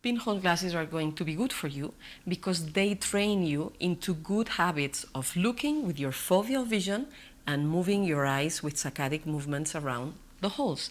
Pinhole glasses are going to be good for you because they train you into good habits of looking with your foveal vision and moving your eyes with saccadic movements around the holes.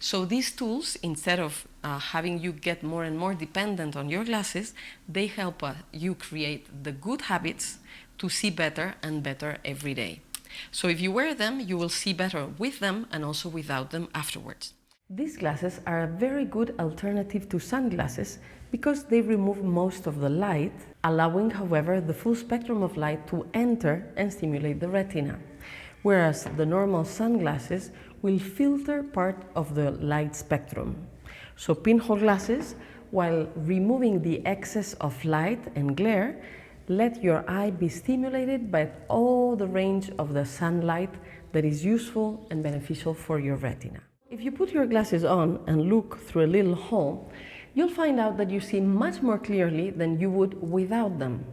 So these tools, instead of having you get more and more dependent on your glasses, they help you create the good habits to see better and better every day. So if you wear them, you will see better with them and also without them afterwards. These glasses are a very good alternative to sunglasses because they remove most of the light, allowing, however, the full spectrum of light to enter and stimulate the retina, whereas the normal sunglasses will filter part of the light spectrum. So pinhole glasses, while removing the excess of light and glare, let your eye be stimulated by all the range of the sunlight that is useful and beneficial for your retina. If you put your glasses on and look through a little hole, you'll find out that you see much more clearly than you would without them.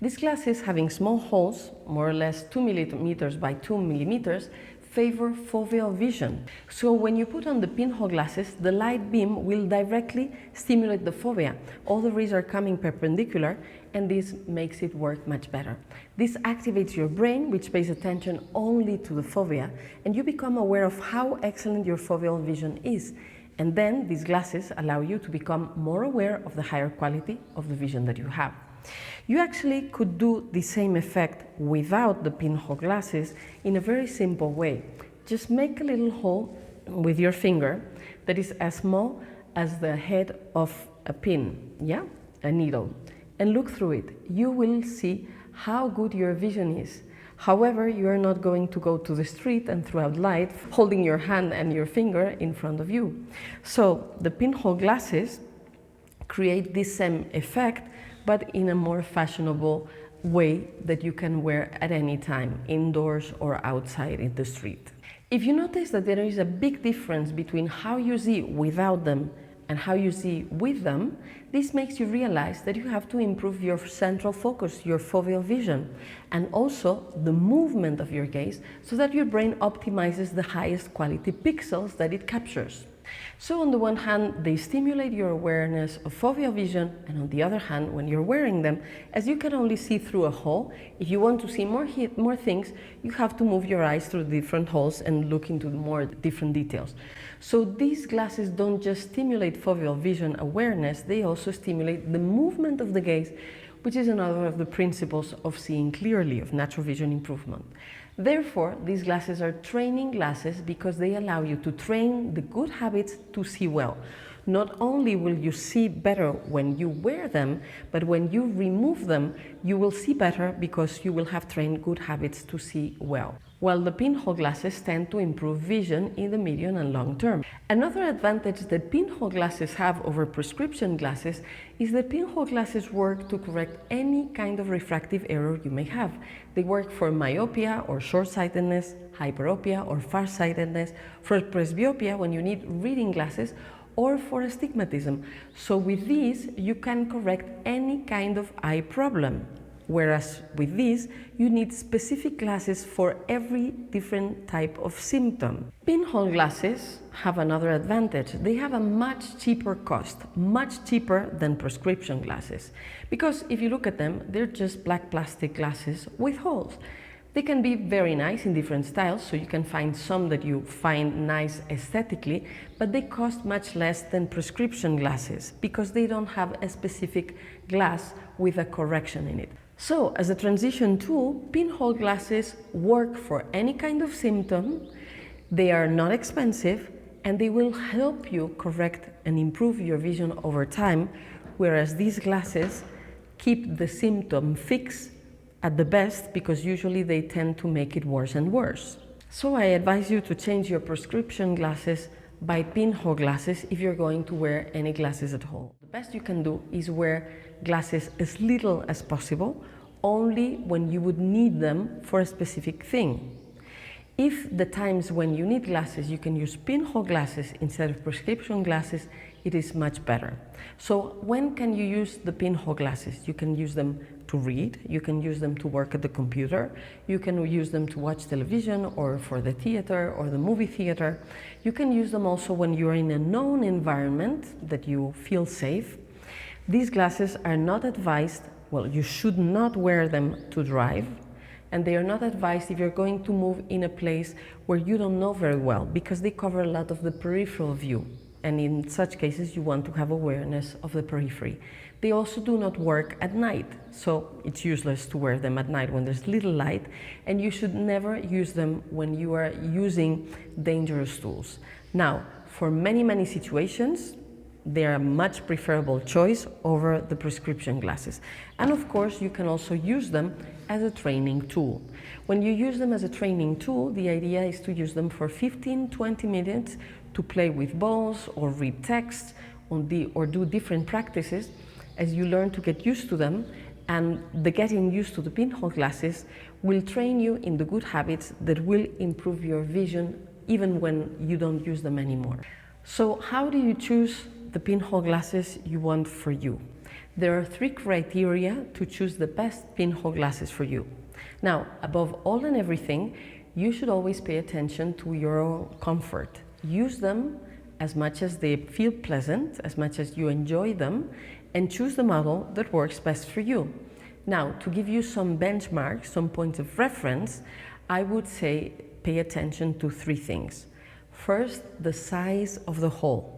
These glasses, having small holes, more or less 2 millimeters by 2 millimeters, favor foveal vision. So when you put on the pinhole glasses, the light beam will directly stimulate the fovea. All the rays are coming perpendicular, and this makes it work much better. This activates your brain, which pays attention only to the fovea, and you become aware of how excellent your foveal vision is. And then these glasses allow you to become more aware of the higher quality of the vision that you have. You actually could do the same effect without the pinhole glasses in a very simple way. Just make a little hole with your finger that is as small as the head of a pin, a needle, and look through it. You will see how good your vision is. However, you are not going to go to the street and throw out light holding your hand and your finger in front of you. So the pinhole glasses create this same effect, but in a more fashionable way that you can wear at any time, indoors or outside in the street. If you notice that there is a big difference between how you see without them and how you see with them, this makes you realize that you have to improve your central focus, your foveal vision, and also the movement of your gaze so that your brain optimizes the highest quality pixels that it captures. So on the one hand, they stimulate your awareness of foveal vision, and on the other hand, when you're wearing them, as you can only see through a hole, if you want to see more things, you have to move your eyes through different holes and look into more different details. So these glasses don't just stimulate foveal vision awareness, they also stimulate the movement of the gaze, which is another of the principles of seeing clearly, of natural vision improvement. Therefore, these glasses are training glasses because they allow you to train the good habits to see well. Not only will you see better when you wear them, but when you remove them, you will see better because you will have trained good habits to see well. While the pinhole glasses tend to improve vision in the medium and long term. Another advantage that pinhole glasses have over prescription glasses is that pinhole glasses work to correct any kind of refractive error you may have. They work for myopia or short-sightedness, hyperopia or farsightedness, for presbyopia when you need reading glasses, or for astigmatism. So with these, you can correct any kind of eye problem. Whereas with these, you need specific glasses for every different type of symptom. Pinhole glasses have another advantage. They have a much cheaper cost, much cheaper than prescription glasses. Because if you look at them, they're just black plastic glasses with holes. They can be very nice in different styles, so you can find some that you find nice aesthetically, but they cost much less than prescription glasses because they don't have a specific glass with a correction in it. So, as a transition tool, pinhole glasses work for any kind of symptom, they are not expensive, and they will help you correct and improve your vision over time, whereas these glasses keep the symptom fixed at the best because usually they tend to make it worse and worse. So I advise you to change your prescription glasses by pinhole glasses if you're going to wear any glasses at all. The best you can do is wear glasses as little as possible, only when you would need them for a specific thing. If the times when you need glasses you can use pinhole glasses instead of prescription glasses, it is much better. So when can you use the pinhole glasses? You can use them to read, you can use them to work at the computer, you can use them to watch television or for the theater or the movie theater. You can use them also when you're in a known environment that you feel safe. These glasses are not advised, well, you should not wear them to drive, and they are not advised if you're going to move in a place where you don't know very well, because they cover a lot of the peripheral view, and in such cases you want to have awareness of the periphery. They also do not work at night, so it's useless to wear them at night when there's little light, and you should never use them when you are using dangerous tools. Now, for many situations, they are a much preferable choice over the prescription glasses. And of course, you can also use them as a training tool. When you use them as a training tool, the idea is to use them for 15-20 minutes to play with balls or read text or do different practices as you learn to get used to them, and the getting used to the pinhole glasses will train you in the good habits that will improve your vision even when you don't use them anymore. So how do you choose the pinhole glasses you want for you? There are 3 criteria to choose the best pinhole glasses for you. Now, above all and everything, you should always pay attention to your comfort. Use them as much as they feel pleasant, as much as you enjoy them, and choose the model that works best for you. Now, to give you some benchmarks, some points of reference, I would say pay attention to 3 things. First, the size of the hole.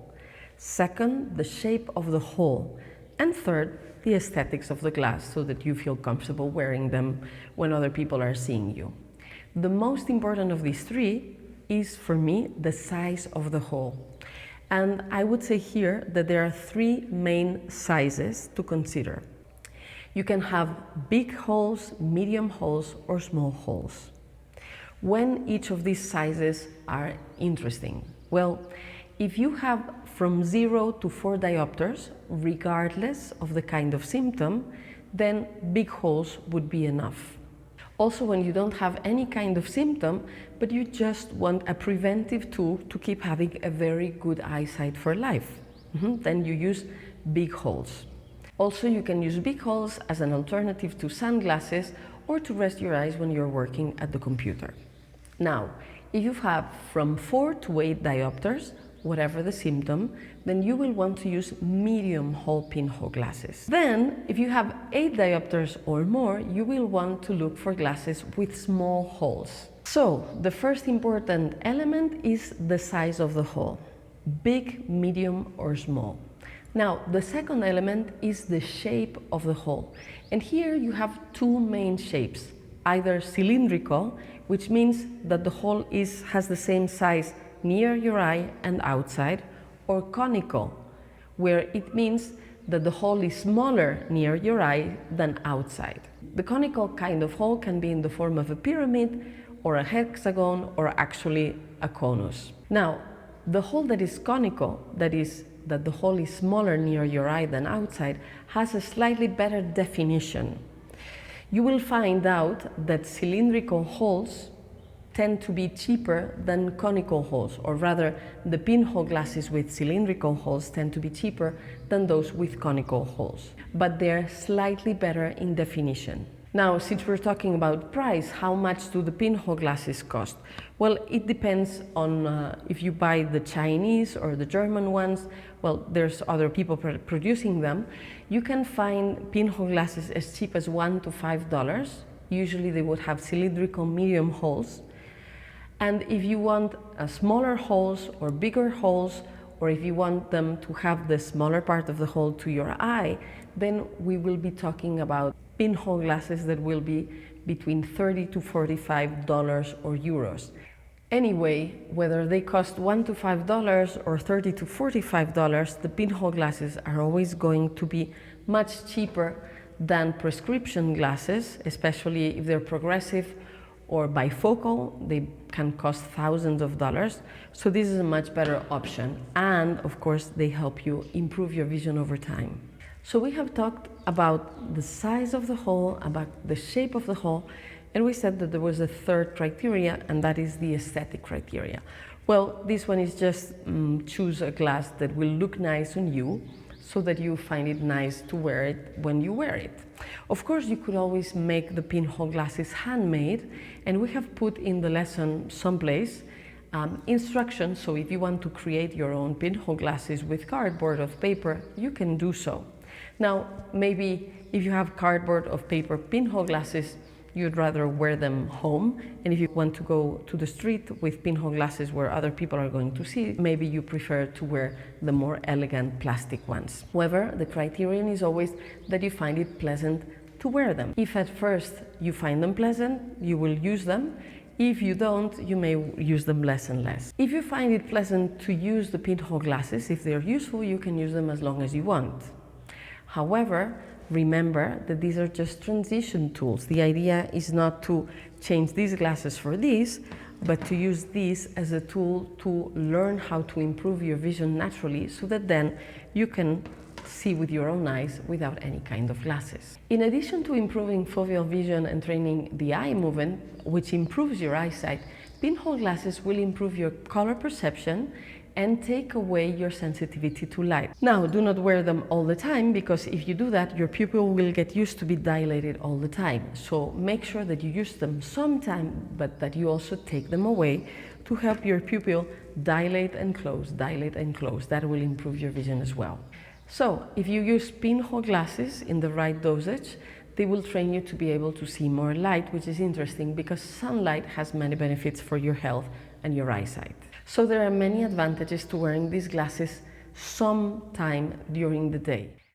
Second, the shape of the hole. And third, the aesthetics of the glass, so that you feel comfortable wearing them when other people are seeing you. The most important of these 3 is, for me, the size of the hole. And I would say here that there are 3 main sizes to consider. You can have big holes, medium holes, or small holes. When each of these sizes are interesting? Well, if you have from 0 to 4 diopters, regardless of the kind of symptom, then big holes would be enough. Also, when you don't have any kind of symptom, but you just want a preventive tool to keep having a very good eyesight for life, then you use big holes. Also, you can use big holes as an alternative to sunglasses or to rest your eyes when you're working at the computer. Now, if you have from 4 to 8 diopters, whatever the symptom, then you will want to use medium hole pinhole glasses. Then, if you have 8 diopters or more, you will want to look for glasses with small holes. So, the first important element is the size of the hole, big, medium, or small. Now, the second element is the shape of the hole. And here you have 2 main shapes, either cylindrical, which means that the hole has the same size near your eye and outside, or conical, where it means that the hole is smaller near your eye than outside. The conical kind of hole can be in the form of a pyramid, or a hexagon, or actually a conus. Now, the hole that is conical, that is, that the hole is smaller near your eye than outside, has a slightly better definition. You will find out that cylindrical holes tend to be cheaper than conical holes, or rather, the pinhole glasses with cylindrical holes tend to be cheaper than those with conical holes, but they're slightly better in definition. Now, since we're talking about price, how much do the pinhole glasses cost? Well, it depends on if you buy the Chinese or the German ones. Well, there's other people producing them. You can find pinhole glasses as cheap as $1 to $5. Usually they would have cylindrical medium holes. And if you want smaller holes or bigger holes, or if you want them to have the smaller part of the hole to your eye, then we will be talking about pinhole glasses that will be between $30 to $45 or euros. Anyway, whether they cost $1 to $5 or $30 to $45, the pinhole glasses are always going to be much cheaper than prescription glasses, especially if they're progressive or bifocal. They can cost thousands of dollars. So this is a much better option. And of course, they help you improve your vision over time. So we have talked about the size of the hole, about the shape of the hole, and we said that there was a third criteria, and that is the aesthetic criteria. Well, this one is just choose a glass that will look nice on you, so that you find it nice to wear it when you wear it. Of course, you could always make the pinhole glasses handmade, and we have put in the lesson someplace instructions, so if you want to create your own pinhole glasses with cardboard or paper, you can do so. Now, maybe if you have cardboard or paper pinhole glasses, you'd rather wear them home. And if you want to go to the street with pinhole glasses where other people are going to see, maybe you prefer to wear the more elegant plastic ones. However, the criterion is always that you find it pleasant to wear them. If at first you find them pleasant, you will use them. If you don't, you may use them less and less. If you find it pleasant to use the pinhole glasses, if they're useful, you can use them as long as you want. However, remember that these are just transition tools. The idea is not to change these glasses for these, but to use these as a tool to learn how to improve your vision naturally, so that then you can see with your own eyes without any kind of glasses. In addition to improving foveal vision and training the eye movement, which improves your eyesight, pinhole glasses will improve your color perception and take away your sensitivity to light. Now, do not wear them all the time, because if you do that, your pupil will get used to be dilated all the time. So make sure that you use them sometime, but that you also take them away to help your pupil dilate and close, dilate and close. That will improve your vision as well. So if you use pinhole glasses in the right dosage, they will train you to be able to see more light, which is interesting because sunlight has many benefits for your health and your eyesight. So there are many advantages to wearing these glasses sometime during the day.